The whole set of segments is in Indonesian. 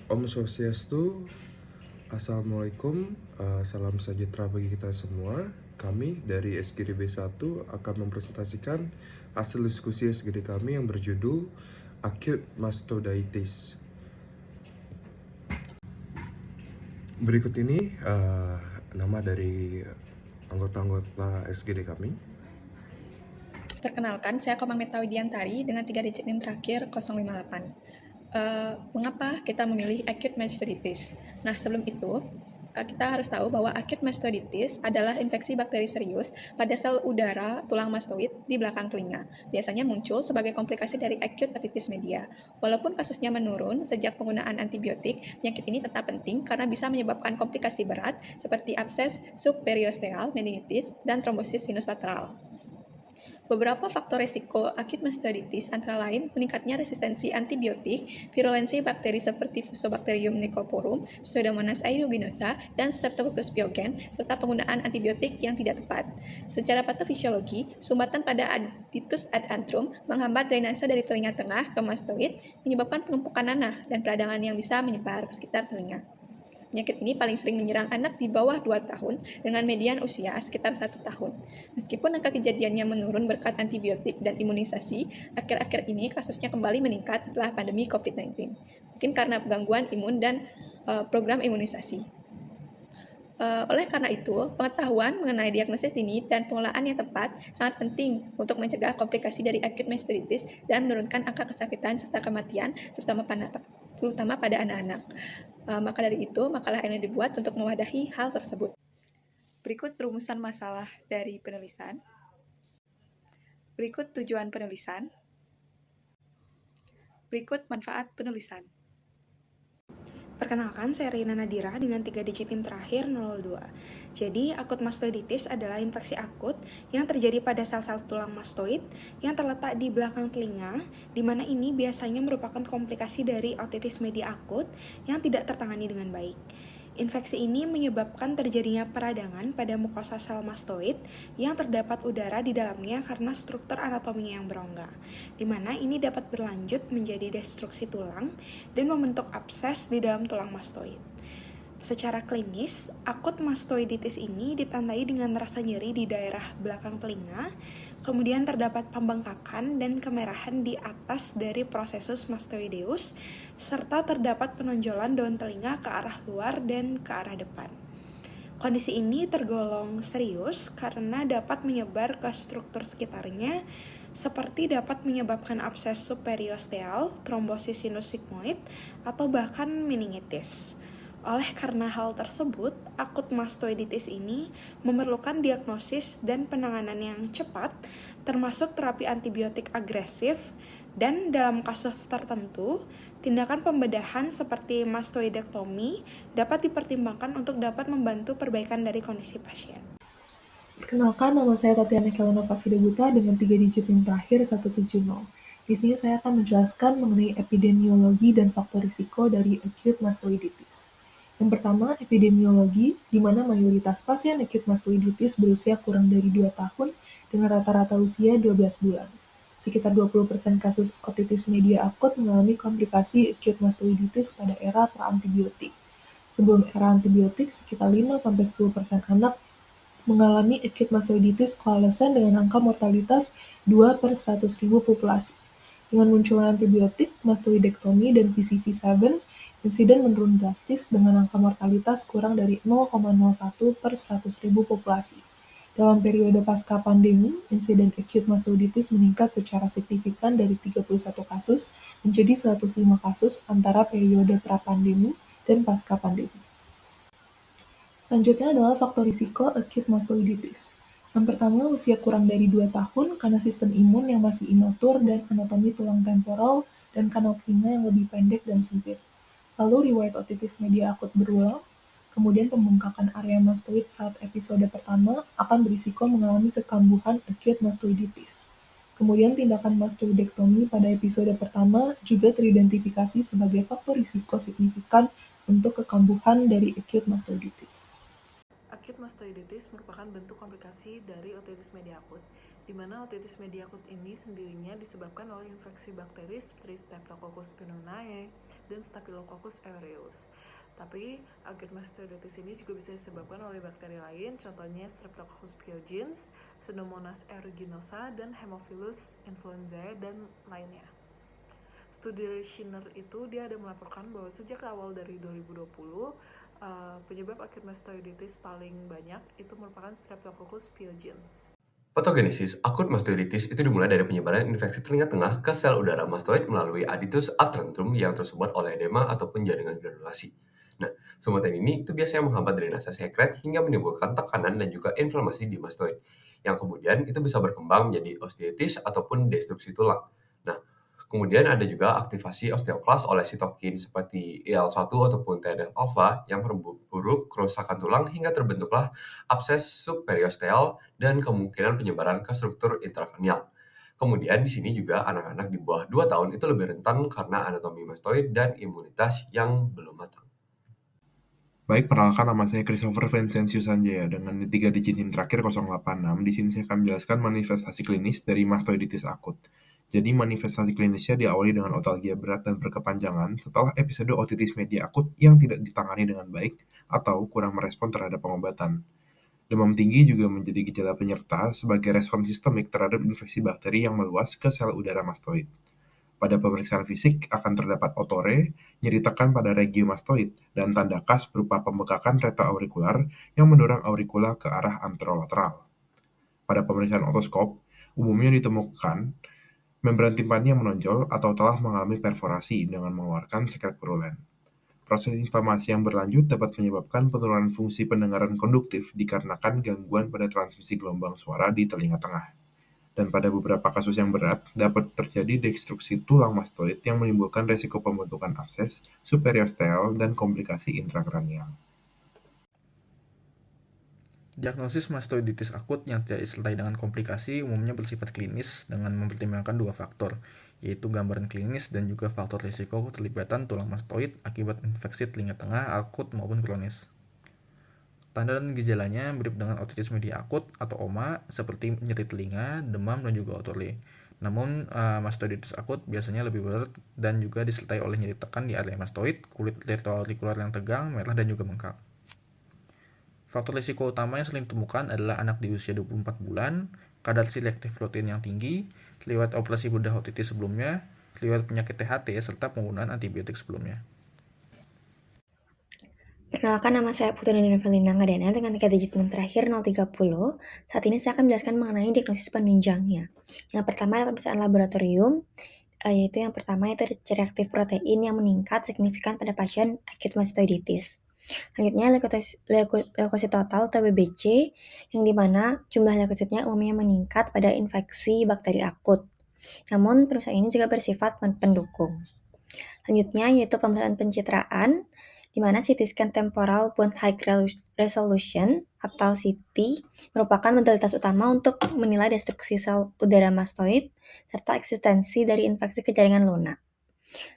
Om Swastiastu, Assalamualaikum, salam sejahtera bagi kita semua. Kami dari SGDB 1 akan mempresentasikan hasil diskusi SGD kami yang berjudul Acute Mastoiditis. Berikut ini nama dari anggota-anggota SGD kami. Perkenalkan, saya Komang Meta Widiantari dengan 3 digit NIM terakhir 058. Mengapa kita memilih acute mastoiditis? Nah, sebelum itu, kita harus tahu bahwa acute mastoiditis adalah infeksi bakteri serius pada sel udara tulang mastoid di belakang telinga. Biasanya muncul sebagai komplikasi dari acute otitis media. Walaupun kasusnya menurun sejak penggunaan antibiotik, penyakit ini tetap penting karena bisa menyebabkan komplikasi berat seperti abses subperiosteal, meningitis, dan trombosis sinus lateral. Beberapa faktor risiko acute mastoiditis antara lain meningkatnya resistensi antibiotik, virulensi bakteri seperti Fusobacterium necroporum, Pseudomonas aeruginosa, dan Streptococcus pyogen, serta penggunaan antibiotik yang tidak tepat. Secara patofisiologi, sumbatan pada Aditus ad antrum menghambat drainase dari telinga tengah ke mastoid, menyebabkan penumpukan nanah dan peradangan yang bisa menyebar ke sekitar telinga. Penyakit ini paling sering menyerang anak di bawah 2 tahun dengan median usia sekitar 1 tahun. Meskipun angka kejadiannya menurun berkat antibiotik dan imunisasi, akhir-akhir ini kasusnya kembali meningkat setelah pandemi COVID-19. Mungkin karena gangguan imun dan program imunisasi. Oleh karena itu, pengetahuan mengenai diagnosis dini dan pengelolaan yang tepat sangat penting untuk mencegah komplikasi dari acute mastoiditis dan menurunkan angka kesakitan serta kematian, terutama pada anak-anak. Maka dari itu, makalah ini dibuat untuk mewadahi hal tersebut. Berikut rumusan masalah dari penulisan. Berikut tujuan penulisan. Berikut manfaat penulisan. Perkenalkan, saya Rina Nadira dengan 3 digit NIM terakhir 002. Jadi, akut mastoiditis adalah infeksi akut yang terjadi pada sel-sel tulang mastoid yang terletak di belakang telinga, di mana ini biasanya merupakan komplikasi dari otitis media akut yang tidak tertangani dengan baik. Infeksi ini menyebabkan terjadinya peradangan pada mukosa sel mastoid yang terdapat udara di dalamnya karena struktur anatominya yang berongga, di mana ini dapat berlanjut menjadi destruksi tulang dan membentuk abses di dalam tulang mastoid. Secara klinis, akut mastoiditis ini ditandai dengan rasa nyeri di daerah belakang telinga, kemudian terdapat pembengkakan dan kemerahan di atas dari prosesus mastoideus, serta terdapat penonjolan daun telinga ke arah luar dan ke arah depan. Kondisi ini tergolong serius karena dapat menyebar ke struktur sekitarnya, seperti dapat menyebabkan abses subperiosteal, trombosis sinus sigmoid, atau bahkan meningitis. Oleh karena hal tersebut, akut mastoiditis ini memerlukan diagnosis dan penanganan yang cepat, termasuk terapi antibiotik agresif, dan dalam kasus tertentu, tindakan pembedahan seperti mastoidektomi dapat dipertimbangkan untuk dapat membantu perbaikan dari kondisi pasien. Perkenalkan, nama saya Tatiana Kelana Fasidebuta dengan 3 digit NIM terakhir 170. Di sini saya akan menjelaskan mengenai epidemiologi dan faktor risiko dari acute mastoiditis. Yang pertama, epidemiologi, di mana mayoritas pasien acute mastoiditis berusia kurang dari 2 tahun dengan rata-rata usia 12 bulan. Sekitar 20% kasus otitis media akut mengalami komplikasi acute mastoiditis pada era pra-antibiotik. Sebelum era antibiotik, sekitar 5-10% anak mengalami acute mastoiditis koalesen dengan angka mortalitas 2 per 100.000 populasi. Dengan munculnya antibiotik, mastoidektomi, dan PCV7, insiden menurun drastis dengan angka mortalitas kurang dari 0,01 per 100.000 populasi. Dalam periode pasca pandemi, insiden acute mastoiditis meningkat secara signifikan dari 31 kasus menjadi 105 kasus antara periode pra-pandemi dan pasca pandemi. Selanjutnya adalah faktor risiko acute mastoiditis. Yang pertama, usia kurang dari 2 tahun karena sistem imun yang masih imatur dan anatomi tulang temporal dan kanal telinga yang lebih pendek dan sempit. Lalu riwayat otitis media akut berulang, kemudian pembengkakan area mastoid saat episode pertama akan berisiko mengalami kekambuhan acute mastoiditis. Kemudian tindakan mastoidektomi pada episode pertama juga teridentifikasi sebagai faktor risiko signifikan untuk kekambuhan dari acute mastoiditis. Acute mastoiditis merupakan bentuk komplikasi dari otitis media akut, di mana otitis media akut ini sendirinya disebabkan oleh infeksi bakteri seperti Streptococcus pneumoniae, dan Staphylococcus aureus. Tapi acute mastoiditis ini juga bisa disebabkan oleh bakteri lain, contohnya Streptococcus pyogenes, Pseudomonas aeruginosa, dan Haemophilus influenzae, dan lainnya. Studi Schinner itu dia ada melaporkan bahwa sejak awal dari 2020, penyebab acute mastoiditis paling banyak itu merupakan Streptococcus pyogenes. Patogenesis akut mastoiditis itu dimulai dari penyebaran infeksi telinga tengah ke sel udara mastoid melalui aditus atrantrum yang tersebar oleh edema ataupun jaringan granulasi. Nah, sumatan ini itu biasanya menghambat drainase sekret hingga menimbulkan tekanan dan juga inflamasi di mastoid, yang kemudian itu bisa berkembang menjadi osteitis ataupun destruksi tulang. Nah, kemudian ada juga aktivasi osteoklas oleh sitokin seperti IL-1 ataupun TNF-alpha yang memperburuk kerusakan tulang hingga terbentuklah abses subperiosteal dan kemungkinan penyebaran ke struktur intrakranial. Kemudian di sini juga anak-anak di bawah 2 tahun itu lebih rentan karena anatomi mastoid dan imunitas yang belum matang. Baik, perkenalkan nama saya Christopher Vincentius Sanjaya dengan 3 digit NIM terakhir 086. Di sini saya akan menjelaskan manifestasi klinis dari mastoiditis akut. Jadi manifestasi klinisnya diawali dengan otalgia berat dan berkepanjangan setelah episode otitis media akut yang tidak ditangani dengan baik atau kurang merespon terhadap pengobatan. Demam tinggi juga menjadi gejala penyerta sebagai respon sistemik terhadap infeksi bakteri yang meluas ke sel udara mastoid. Pada pemeriksaan fisik akan terdapat otore, nyeri tekan pada regiomastoid, dan tanda khas berupa pembekakan retroaurikular yang mendorong aurikula ke arah anterolateral. Pada pemeriksaan otoskop, umumnya ditemukan membran timpani yang menonjol atau telah mengalami perforasi dengan mengeluarkan sekret purulen. Proses inflamasi yang berlanjut dapat menyebabkan penurunan fungsi pendengaran konduktif dikarenakan gangguan pada transmisi gelombang suara di telinga tengah. Dan pada beberapa kasus yang berat, dapat terjadi destruksi tulang mastoid yang menimbulkan resiko pembentukan abses, superiosteal, dan komplikasi intrakranial. Diagnosis mastoiditis akut yang tidak disertai dengan komplikasi umumnya bersifat klinis dengan mempertimbangkan 2 faktor, yaitu gambaran klinis dan juga faktor risiko keterlibatan tulang mastoid akibat infeksi telinga tengah akut maupun kronis. Tanda dan gejalanya mirip dengan otitis media akut atau OMA seperti nyeri telinga, demam, dan juga otole. Namun, mastoiditis akut biasanya lebih berat dan juga disertai oleh nyeri tekan di area mastoid, kulit retroaurikular yang tegang, merah, dan juga bengkak. Faktor risiko utama yang sering ditemukan adalah anak di usia 24 bulan, kadar selektif protein yang tinggi, riwayat operasi bedah otitis sebelumnya, riwayat penyakit THT, serta penggunaan antibiotik sebelumnya. Perkenalkan, nama saya Putri Novelina Ngadana dengan 3 digit NIM terakhir 030. Saat ini saya akan menjelaskan mengenai diagnosis penunjangnya. Yang pertama adalah pemeriksaan laboratorium, yaitu yang pertama itu C-reaktif protein yang meningkat signifikan pada pasien acute mastoiditis. Selanjutnya leukosit total atau BBC, yang dimana jumlah leukositnya umumnya meningkat pada infeksi bakteri akut. Namun pemeriksaan ini juga bersifat pendukung. Selanjutnya yaitu pemeriksaan pencitraan, di mana CT scan temporal bone high resolution atau CT merupakan modalitas utama untuk menilai destruksi sel udara mastoid serta eksistensi dari infeksi ke jaringan lunak.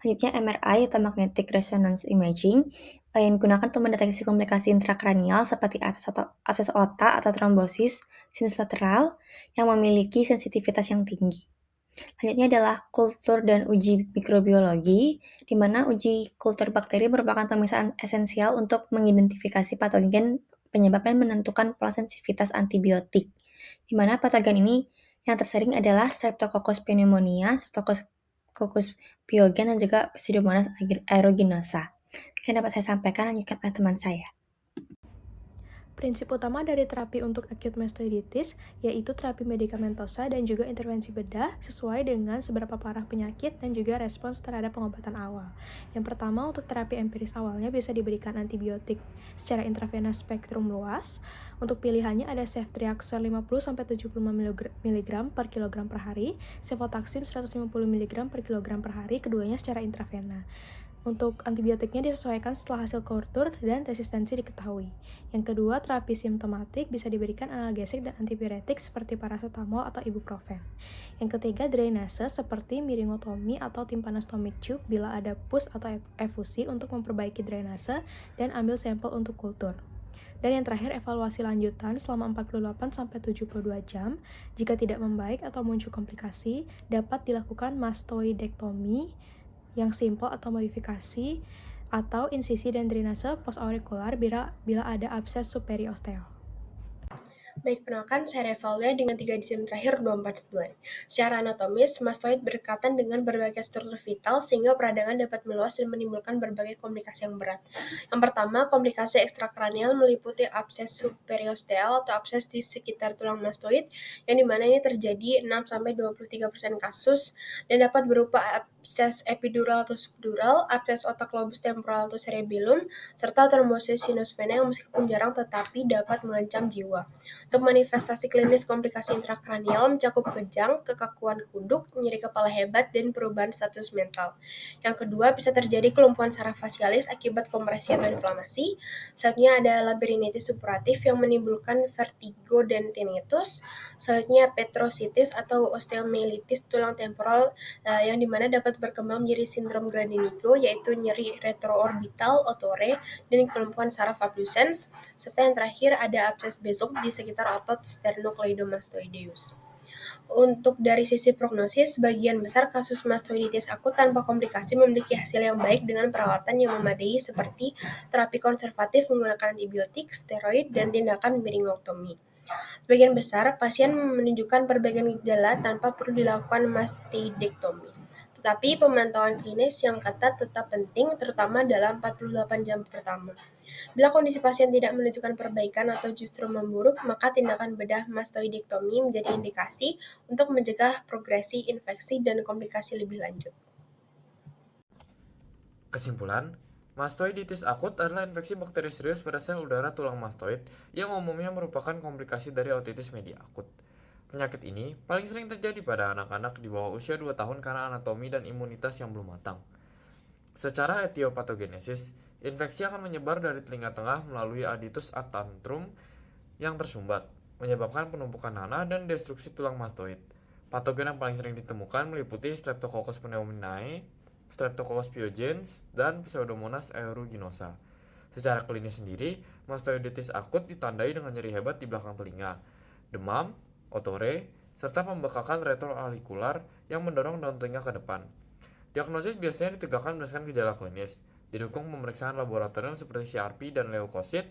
Selanjutnya MRI atau magnetic resonance imaging yang digunakan untuk mendeteksi komplikasi intrakranial seperti abses otak atau trombosis sinus lateral yang memiliki sensitivitas yang tinggi. Selanjutnya adalah kultur dan uji mikrobiologi, di mana uji kultur bakteri merupakan pemeriksaan esensial untuk mengidentifikasi patogen penyebab dan menentukan pola sensitivitas antibiotik, di mana patogen ini yang tersering adalah Streptococcus pneumonia, Streptococcus pyogenes, dan juga Pseudomonas aeruginosa. Sekian dapat saya sampaikan, lanjutkan oleh teman saya. Prinsip utama dari terapi untuk acute mastoiditis yaitu terapi medikamentosa dan juga intervensi bedah sesuai dengan seberapa parah penyakit dan juga respons terhadap pengobatan awal. Yang pertama, untuk terapi empiris awalnya bisa diberikan antibiotik secara intravenous spektrum luas. Untuk pilihannya ada ceftriaxone 50-75 mg per kilogram per hari, cefotaxime 150 mg per kilogram per hari, keduanya secara intravena. Untuk antibiotiknya disesuaikan setelah hasil kultur dan resistensi diketahui. Yang kedua, terapi simptomatik bisa diberikan analgesik dan antipiretik seperti paracetamol atau ibuprofen. Yang ketiga, drainase seperti miringotomi atau tympanostomic tube bila ada pus atau efusi untuk memperbaiki drainase dan ambil sampel untuk kultur. Dan yang terakhir, evaluasi lanjutan selama 48-72 jam. Jika tidak membaik atau muncul komplikasi, dapat dilakukan mastoidektomi yang simpel atau modifikasi, atau insisi dan drainase post-aurikular bila ada abses superiosteal. Baik, perkenalkan saya Revalda dengan 3 disim terakhir 249. Secara anatomis, mastoid berdekatan dengan berbagai struktur vital sehingga peradangan dapat meluas dan menimbulkan berbagai komplikasi yang berat. Yang pertama, komplikasi ekstrakranial meliputi abses superiosteal atau abses di sekitar tulang mastoid, yang dimana ini terjadi 6-23% kasus dan dapat berupa abses epidural atau subdural, abses otak lobus temporal atau cerebellum, serta trombosis sinus vena yang meskipun jarang tetapi dapat mengancam jiwa. Untuk manifestasi klinis komplikasi intrakranial mencakup kejang, kekakuan kuduk, nyeri kepala hebat, dan perubahan status mental. Yang kedua, bisa terjadi kelumpuhan saraf fasialis akibat kompresi atau inflamasi. Selanjutnya ada labyrinitis supuratif yang menimbulkan vertigo dan tinnitus. Selanjutnya petrositis atau osteomyelitis tulang temporal yang dimana dapat berkembang menjadi sindrom Grandinigo, yaitu nyeri retroorbital, otore, dan kelumpuhan saraf abducens. Serta yang terakhir ada abses besok di sekitar otot sternocleidomastoideus. Untuk dari sisi prognosis, sebagian besar kasus mastoiditis akut tanpa komplikasi memiliki hasil yang baik dengan perawatan yang memadai seperti terapi konservatif menggunakan antibiotik, steroid, dan tindakan miringoktomi. Sebagian besar pasien menunjukkan perbaikan gejala tanpa perlu dilakukan mastidektomi. Tetapi pemantauan klinis yang ketat tetap penting, terutama dalam 48 jam pertama. Bila kondisi pasien tidak menunjukkan perbaikan atau justru memburuk, maka tindakan bedah mastoidektomi menjadi indikasi untuk mencegah progresi infeksi dan komplikasi lebih lanjut. Kesimpulan, mastoiditis akut adalah infeksi bakteri serius pada sel udara tulang mastoid yang umumnya merupakan komplikasi dari otitis media akut. Penyakit ini paling sering terjadi pada anak-anak di bawah usia 2 tahun karena anatomi dan imunitas yang belum matang. Secara etiopatogenesis, infeksi akan menyebar dari telinga tengah melalui aditus ad tantrum yang tersumbat, menyebabkan penumpukan nanah dan destruksi tulang mastoid. Patogen yang paling sering ditemukan meliputi Streptococcus pneumoniae, Streptococcus pyogenes, dan Pseudomonas aeruginosa. Secara klinis sendiri, mastoiditis akut ditandai dengan nyeri hebat di belakang telinga, demam, otore, serta pembekakan retroaurikular yang mendorong daun telinga ke depan. Diagnosis biasanya ditegakkan berdasarkan gejala klinis, didukung pemeriksaan laboratorium seperti CRP dan leukosit.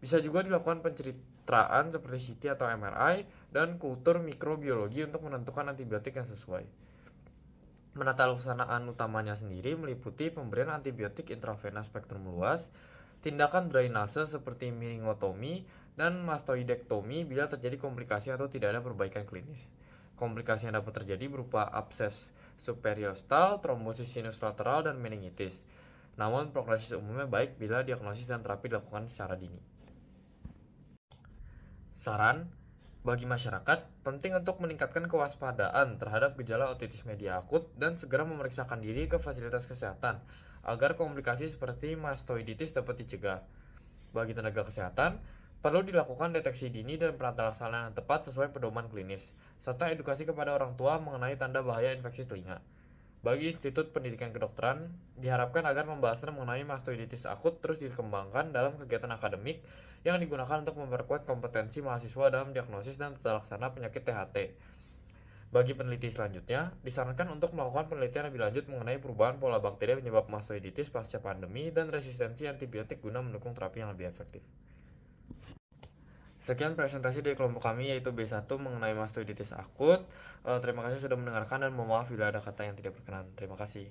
Bisa juga dilakukan pencitraan seperti CT atau MRI dan kultur mikrobiologi untuk menentukan antibiotik yang sesuai. Menata laksanaan utamanya sendiri meliputi pemberian antibiotik intravena spektrum luas, tindakan drainase seperti miringotomi, dan mastoidektomi bila terjadi komplikasi atau tidak ada perbaikan klinis. Komplikasi yang dapat terjadi berupa abses superiostal, trombosis sinus lateral, dan meningitis. Namun prognosis umumnya baik bila diagnosis dan terapi dilakukan secara dini. Saran bagi masyarakat, penting untuk meningkatkan kewaspadaan terhadap gejala otitis media akut dan segera memeriksakan diri ke fasilitas kesehatan agar komplikasi seperti mastoiditis dapat dicegah. Bagi tenaga kesehatan, perlu dilakukan deteksi dini dan penata laksanaan yang tepat sesuai pedoman klinis, serta edukasi kepada orang tua mengenai tanda bahaya infeksi telinga. Bagi Institut Pendidikan Kedokteran, diharapkan agar pembahasan mengenai mastoiditis akut terus dikembangkan dalam kegiatan akademik yang digunakan untuk memperkuat kompetensi mahasiswa dalam diagnosis dan tata laksana penyakit THT. Bagi peneliti selanjutnya, disarankan untuk melakukan penelitian lebih lanjut mengenai perubahan pola bakteri penyebab mastoiditis pasca pandemi dan resistensi antibiotik guna mendukung terapi yang lebih efektif. Sekian presentasi dari kelompok kami yaitu B1 mengenai mastoiditis akut. Terima kasih sudah mendengarkan dan mohon maaf bila ada kata yang tidak berkenan. Terima kasih.